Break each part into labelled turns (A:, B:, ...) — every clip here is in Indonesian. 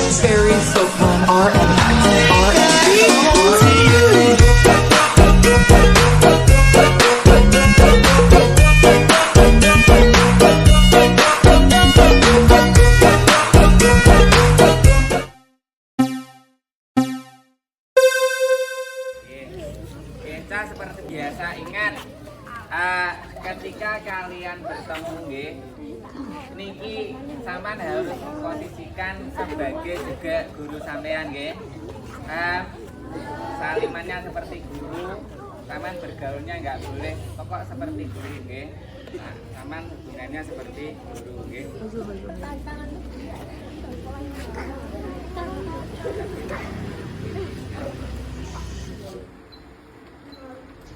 A: Fairies so calm, RMT.
B: Beca seperti biasa, ingat ketika kalian bertemu nggih, niki sampean harus memposisikan sebagai juga guru sampean nggih. Salimannya seperti guru, sampean bergaulnya nggak boleh pokok seperti guru nggih. Nah, sampean hubungannya seperti guru nggih.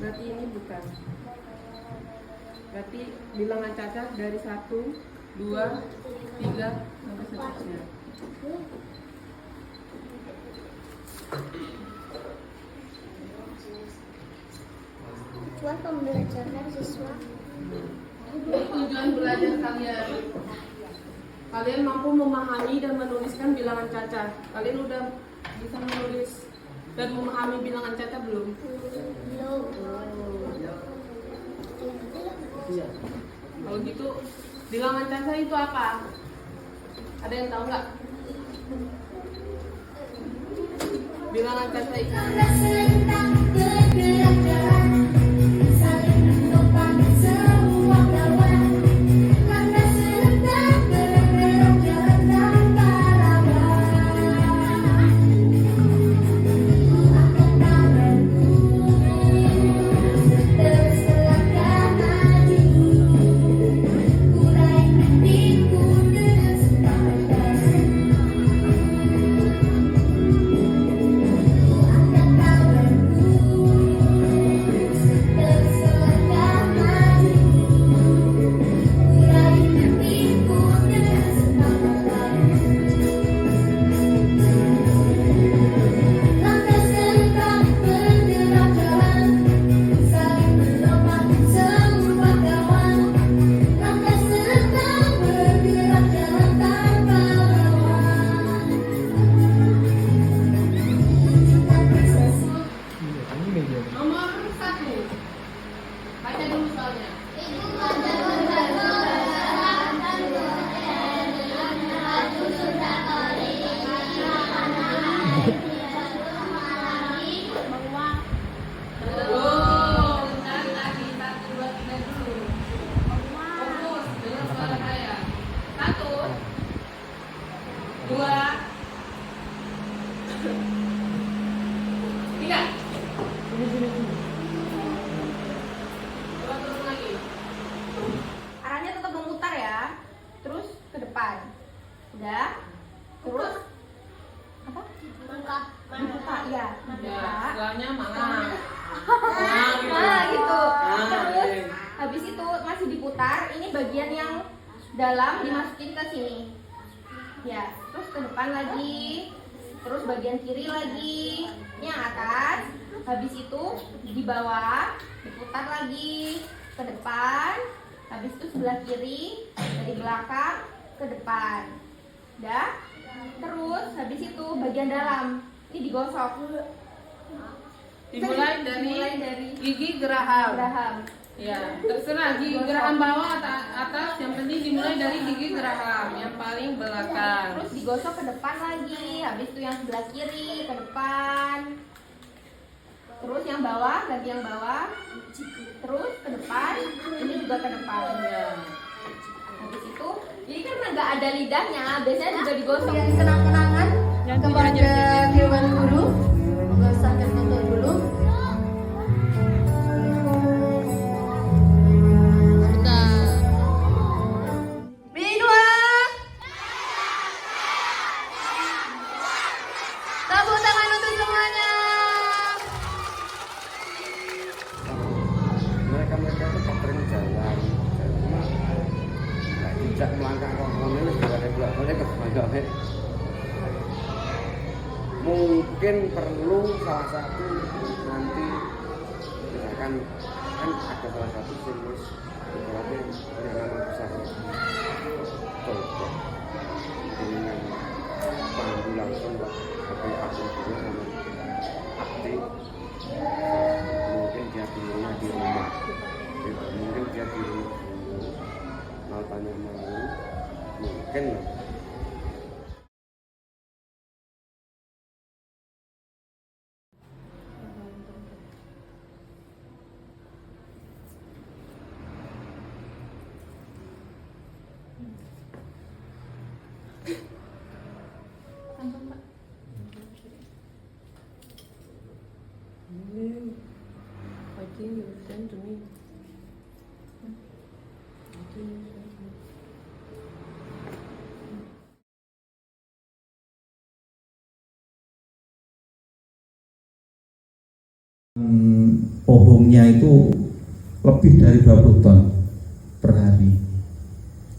C: Berarti ini bukan. Berarti bilangan cacat dari 1, 2, 3 sampai seterusnya.
D: Buat pembelajaran siswa.
C: Tujuan belajar kalian. Kalian mampu memahami dan menuliskan bilangan cacat. Kalian udah bisa menulis dan memahami bilangan cacat belum?
D: Belum.
C: Iya. Kalau gitu, bilangan cacat itu apa? Ada yang tahu nggak? Bilangan cacat itu nomor 1. Baca dulu soalnya. Belum. Cari lagi 1, 2, 3 dulu. Fokus, dengar suara saya. 1, 2, 3. Coba turun lagi.
E: Arahnya tetap memutar ya, terus ke depan. Udah, terus apa? Membuka ya,
C: Ya,
E: membuka.
C: setelahnya mana?
E: Nah, gitu.
C: Nah,
E: Terus
C: iya.
E: habis itu masih diputar. Ini bagian yang dalam dimasukin ke sini. Ya, terus ke depan lagi. Terus bagian kiri lagi. Ini yang atas. Habis itu di bawah diputar lagi ke depan. Habis itu sebelah kiri dari belakang ke depan. Udah. Terus habis itu bagian dalam ini digosok.
C: Dimulai dari gigi geraham.
E: Geraham.
C: Ya, terserah gigi geraham bawah atau atas, yang penting dimulai dari gigi geraham yang paling belakang.
E: Terus digosok ke depan lagi. Habis itu yang sebelah kiri ke depan. Terus yang bawah, lagi yang bawah. Terus ke depan, ini juga ke depan.
C: Ya.
E: Habis itu, jadi karena nggak ada lidahnya, biasanya juga digosok.
D: Yang kenang-kenangan kepada Dewan Guru. Nggak sampai foto dulu. Minua. Tepuk tangan untuk semuanya.
F: Mereka itu sering jalan, tidak melangkah rombongan ini sudah ada bolak-balik ke Banyuwangi. Mungkin perlu salah satu nanti misalkan kan ada salah satu simus beberapa punya nama besar cocok dengan panggilan normal lagi mungkin lah.
C: I think you sent to me.
G: Pohonnya itu lebih dari 20 ton per hari.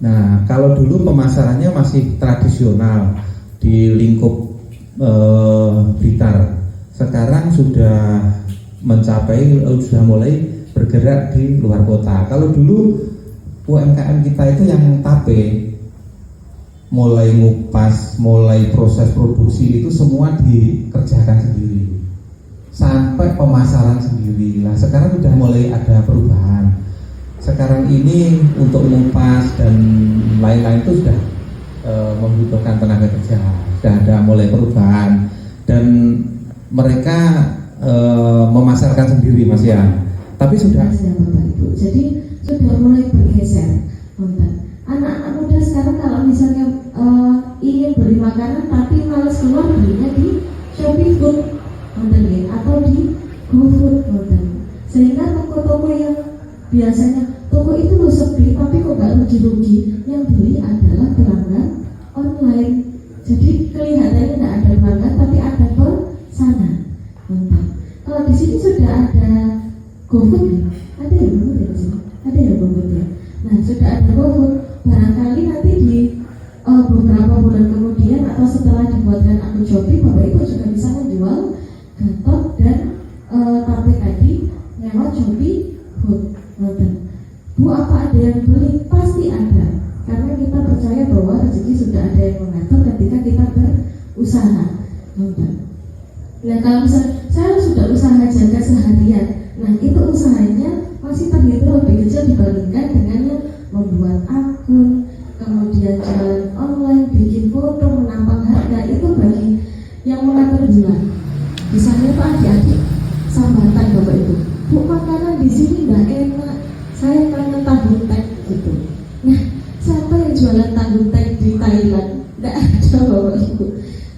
G: Nah, kalau dulu pemasarannya masih tradisional di lingkup Blitar. Sekarang sudah sudah mulai bergerak di luar kota. Kalau dulu UMKM kita itu yang tape, mulai ngupas, mulai proses produksi itu semua dikerjakan sendiri, sampai pemasaran sendiri. Nah, sekarang sudah mulai ada perubahan. Sekarang ini untuk ngupas dan lain-lain itu sudah membutuhkan tenaga kerja, sudah ada mulai perubahan dan mereka memasarkan sendiri, Mas ya. Tapi sudah.
D: Bapak Ibu. Jadi sudah mulai bergeser. Anak-anak muda sekarang kalau misalnya ingin beli makanan tapi malas keluar, belinya di Shopee Food, atau di GoFood, sehingga toko-toko yang biasanya toko itu lo sepi tapi kok gak rugi-rugi, yang beli adalah pelanggan online. Jadi kelihatannya tidak ada pelanggan tapi ada pesanan. Kalau di sini sudah ada GoFood, ada ya GoFood ya, ada ya GoFood ya. Nah, sudah ada GoFood, barangkali nanti di beberapa bulan kemudian atau setelah dibuatkan akun Shopee, Bapak Ibu juga bisa menjual gatot dan tape tadi lewat Shopee Food. Bu, apa ada yang beli? Pasti ada, karena kita percaya bahwa rezeki sudah ada yang mengatur ketika kita berusaha. Nah, kalau misalnya saya sudah usaha jaga seharian, nah itu usahanya masih terhitung lebih kecil dibandingkan dengan yang membuat akun, kemudian jualan online, bikin foto, menampang harga. Itu bagi yang mengatur jualan. Misalnya Pak adik-adik sambatan Bapak Ibu, Bu, makanan di sini nggak enak, saya kangen tahu tek gitu. Nah, siapa yang jualan tahu tek di Thailand? Nggak ada Bapak Ibu.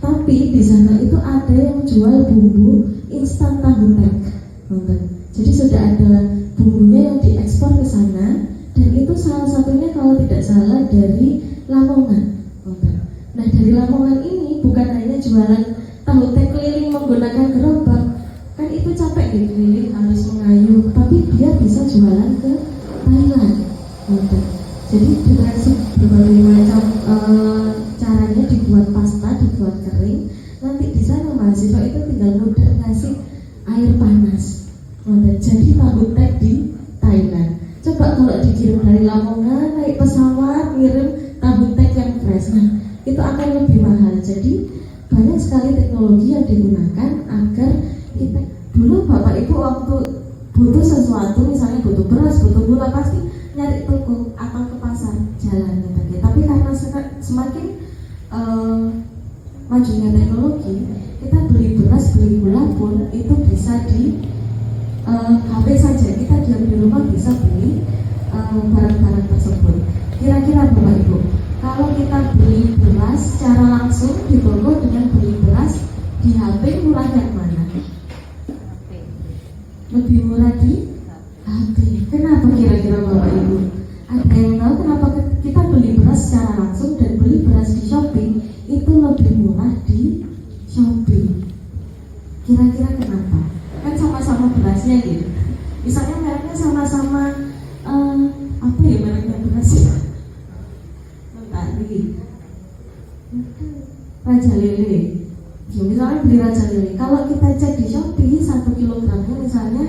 D: Tapi di sana itu ada yang jual bumbu instan tahu tek. Jadi sudah ada bumbunya yang diekspor ke sana, dan itu salah satunya kalau tidak salah dari Lamongan. Nah, dari Lamongan ini bukan hanya jualan tahu tek keliling menggunakan gerobak, kan itu capek di keliling, harus mengayuh, tapi dia bisa jualan ke Thailand. Jadi dengan berbagai macam caranya, dibuat pasta, dibuat kering, nanti di sana mahasiswa itu tinggal mudah ngasih air panas. Jadi tahu tek di Thailand. Coba kalau dikirim dari Lamongan naik pesawat ngirim tahu tek yang fresh, nah itu akan lebih mahal. Jadi banyak sekali teknologi yang digunakan agar kita, dulu Bapak Ibu waktu butuh sesuatu, misalnya butuh beras, butuh gula, pasti nyari toko atau ke pasar jalan. Tapi karena semakin majunya teknologi, kita beli beras, beli gula pun itu bisa di HP saja. Kita diam di rumah bisa beli barang-barang tersebut. Kira-kira Bapak Ibu, kalau kita beli beras secara langsung di toko dengan beli beras di HP, murah yang mana? Lebih murah di HP. Kenapa kira-kira Bapak Ibu? Ada yang tahu kenapa kita beli beras secara langsung dan beli beras di Shopee itu lebih murah di Shopee? Kira-kira kenapa? Kan sama-sama berasnya gitu. Misalnya mereknya sama-sama apa ya mereknya berasnya? Bentar lagi. Raja Lele. Ya, misalnya beli Raja Lele. Kalau kita cek di Shopee 1 kilogramnya misalnya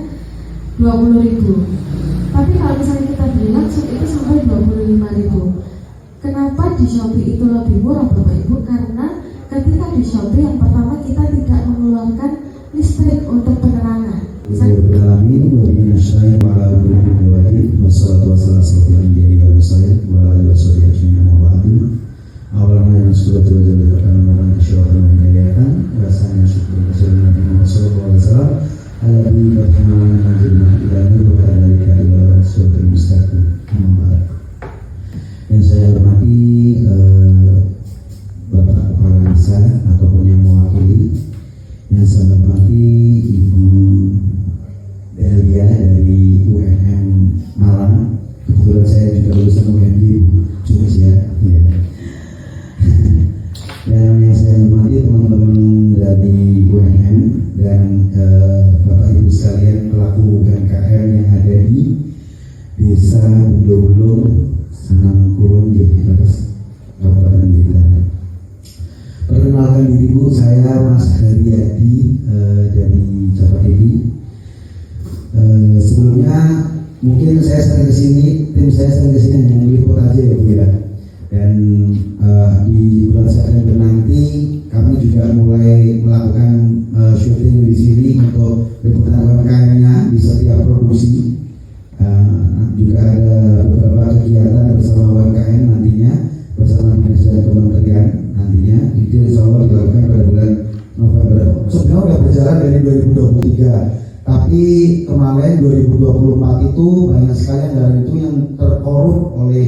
D: 20.000. Tapi kalau misalnya kita beli langsung itu sampai 25.000. Kenapa di Shopee itu lebih murah Bapak Ibu? Karena ketika di Shopee yang pertama kita tidak mengeluarkan listrik untuk penerangan. Wassalatu wassalamu ala
H: Sanangkulon Terus Kabupaten Blitar. Perkenalkan diri Bu, saya Mas Haryadi dari Jawa TV. Sebelumnya mungkin saya sering kesini, tim saya sering kesini hanya meliput aja ya Bu ya. Dan di bulan September nanti kami juga mulai melakukan syuting di sini untuk liputan UMKM-nya di setiap produksi. Juga ada beberapa kegiatan bersama UMKM nantinya, bersama Dinas dan Kementerian nantinya. Itu insya Allah dilakukan pada bulan November. Sebenarnya sudah berjalan dari 2023, tapi kemarin 2024 itu banyak sekali anggaran itu yang terkorup oleh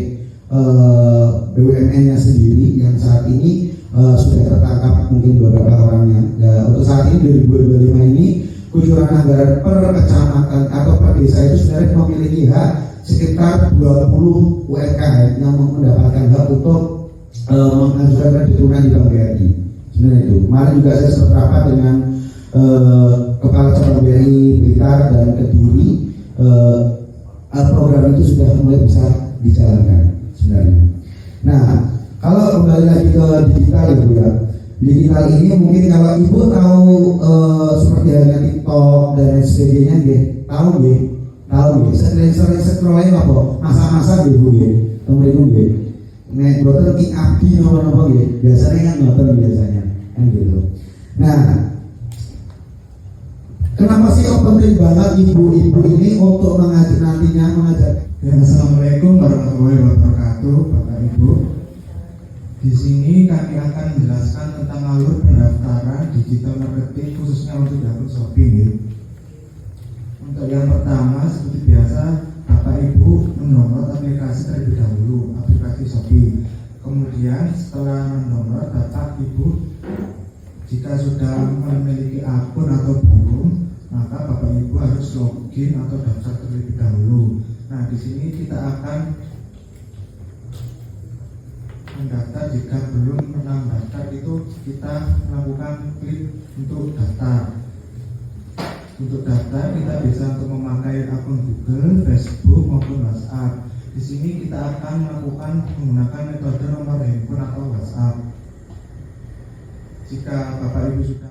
H: BUMN-nya sendiri yang saat ini sudah tertangkap mungkin beberapa orangnya. Untuk saat ini 2025 ini kucuran anggaran per kecamatan atau per desa itu sebenarnya memiliki hak sekitar 20 UMKM yang mendapatkan hak untuk mengajukan kredit lunak di Bank BRI. Sebenarnya itu. Kemarin juga saya sempat rapat dengan Kepala Cabang BRI Blitar dan Kediri. Program itu sudah mulai bisa dijalankan sebenarnya. Nah, kalau kembali lagi ke digital ya Bu ya. Digital ini mungkin kalau Ibu tahu seperti halnya TikTok dan lain sebagainya, tahu sering scrolling apa masa-masa Bu temen-temen nek boten ki abdi napa biasanya kan ngoten biasanya kan gitu. Nah, kenapa sih kok penting banget ibu-ibu ini untuk mengajak
I: Ya, Assalamualaikum warahmatullahi wabarakatuh, Bapak Ibu. Di sini kami akan menjelaskan tentang alur pendaftaran digital marketing khususnya untuk akun Shopee. Untuk yang pertama, seperti biasa, Bapak Ibu mendownload aplikasi terlebih dahulu, aplikasi Shopee. Kemudian setelah mendownload, Bapak Ibu jika sudah memiliki akun atau belum, maka Bapak Ibu harus login atau daftar terlebih dahulu. Nah, di sini kita akan mendaftar. Jika belum pernah mendaftar itu kita melakukan klik untuk daftar. Untuk daftar kita bisa untuk memakai akun Google, Facebook maupun WhatsApp. Di sini kita akan melakukan menggunakan metode nomor handphone atau WhatsApp. Jika Bapak Ibu sudah